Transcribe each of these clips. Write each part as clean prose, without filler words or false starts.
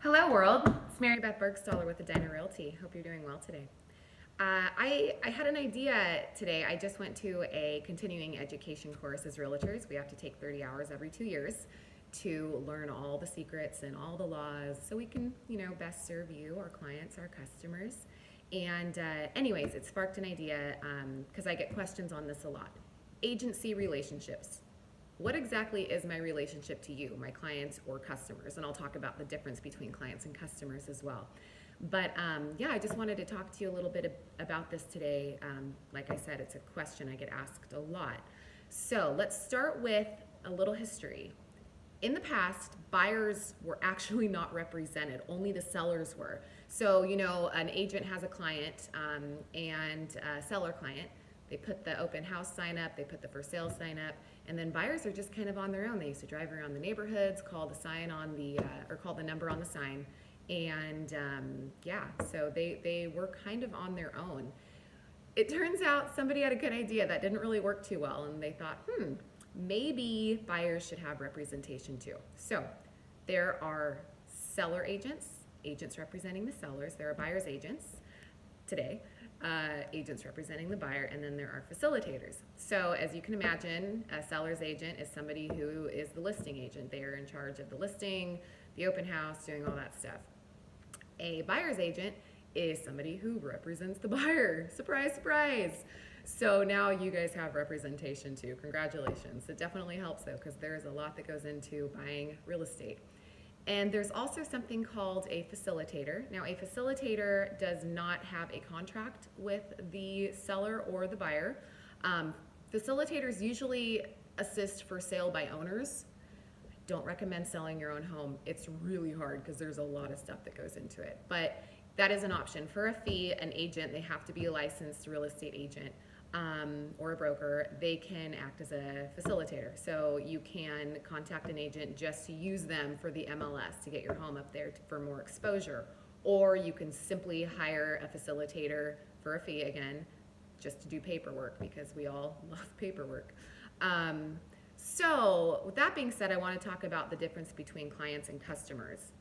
Hello, world. It's Mary Beth Bergstaller with Edina Realty. Hope you're doing well today. I had an idea today. I just went to a continuing education course as realtors. We have to take 30 hours every 2 years to learn all the secrets and all the laws so we can, best serve you, our clients, our customers. And anyways, it sparked an idea because I get questions on this a lot. Agency relationships. What exactly is my relationship to you, my clients or customers? And I'll talk about the difference between clients and customers as well. But yeah, I just wanted to talk to you a little bit about this today. Like I said, it's a question I get asked a lot. So let's start with a little history. In the past, buyers were actually not represented, only the sellers were. So, an agent has a client and a seller client. They put the open house sign up, they put the for sale sign up, and then buyers are just kind of on their own. They used to drive around the neighborhoods, call the sign on the, or call the number on the sign, and yeah, so they were kind of on their own. It turns out somebody had a good idea that didn't really work too well, and they thought, maybe buyers should have representation too. So there are seller agents, agents representing the sellers. There are buyer's agents today, agents representing the buyer, and then there are facilitators. So as you can imagine, a seller's agent is somebody who is the listing agent. They are in charge of the listing, the open house, doing all that stuff. A buyer's agent is somebody who represents the buyer. Surprise, surprise. So now you guys have representation too. Congratulations. It definitely helps though, because there's a lot that goes into buying real estate. And there's also something called a facilitator. Now, a facilitator does not have a contract with the seller or the buyer. Facilitators usually assist for sale by owners. Don't recommend selling your own home. It's really hard because there's a lot of stuff that goes into it. But that is an option. For a fee, an agent, they have to be a licensed real estate agent. Or a broker, they can act as a facilitator. So you can contact an agent just to use them for the MLS to get your home up there for more exposure. Or you can simply hire a facilitator for a fee, again, just to do paperwork, because we all love paperwork. So with that being said, I want to talk about the difference between clients and customers.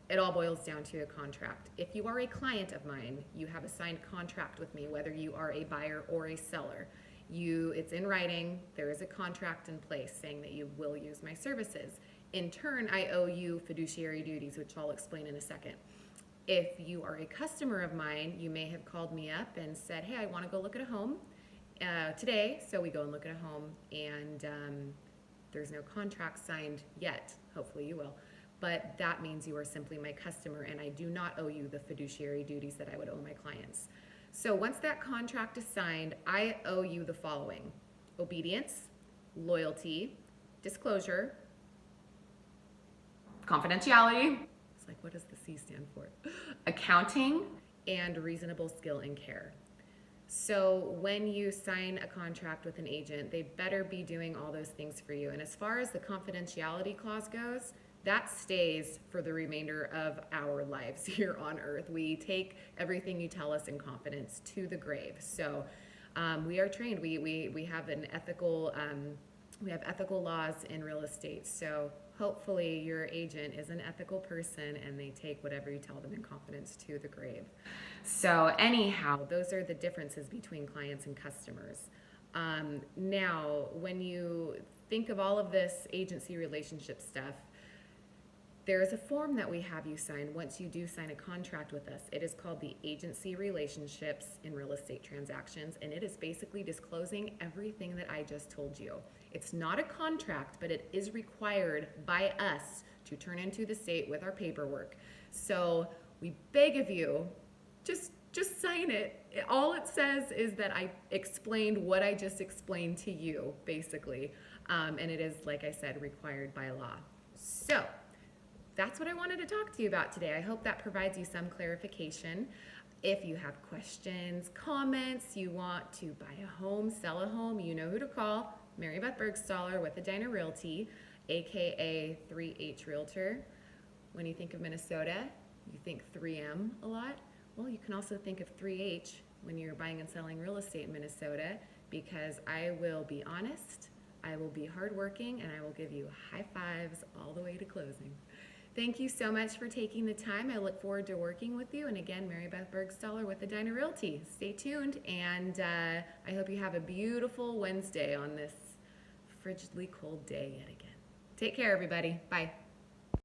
It all boils down to a contract. If you are a client of mine, you have a signed contract with me, whether you are a buyer or a seller. It's in writing, there is a contract in place saying that you will use my services. In turn, I owe you fiduciary duties, which I'll explain in a second. If you are a customer of mine, you may have called me up and said, hey, I want to go look at a home today. So we go and look at a home, and there's no contract signed yet. Hopefully you will. But that means you are simply my customer, and I do not owe you the fiduciary duties that I would owe my clients. So once that contract is signed, I owe you the following: obedience, loyalty, disclosure, confidentiality. It's like, what does the C stand for? Accounting, and reasonable skill and care. So when you sign a contract with an agent, they better be doing all those things for you. And as far as the confidentiality clause goes, that stays for the remainder of our lives here on earth. We take everything you tell us in confidence to the grave. So we are trained. We have an ethical, we have ethical laws in real estate. So hopefully your agent is an ethical person and they take whatever you tell them in confidence to the grave. So anyhow, those are the differences between clients and customers. Now, when you think of all of this agency relationship stuff, there is a form that we have you sign once you do sign a contract with us. It is called the Agency Relationships in Real Estate Transactions, and it is basically disclosing everything that I just told you. It's not a contract, but it is required by us to turn into the state with our paperwork. So we beg of you, just sign it. All it says is that I explained what I just explained to you, basically. And it is, like I said, required by law. So that's what I wanted to talk to you about today. I hope that provides you some clarification. If you have questions, comments, you want to buy a home, sell a home, you know who to call. Mary Beth Bergstaller with Edina Realty, aka 3H Realtor. When you think of Minnesota, you think 3M a lot. Well, you can also think of 3H when you're buying and selling real estate in Minnesota, because I will be honest, I will be hardworking, and I will give you high fives all the way to closing. Thank you so much for taking the time. I look forward to working with you. And again, Mary Beth Bergstaller with Edina Realty. Stay tuned, and I hope you have a beautiful Wednesday on this frigidly cold day yet again. Take care, everybody. Bye.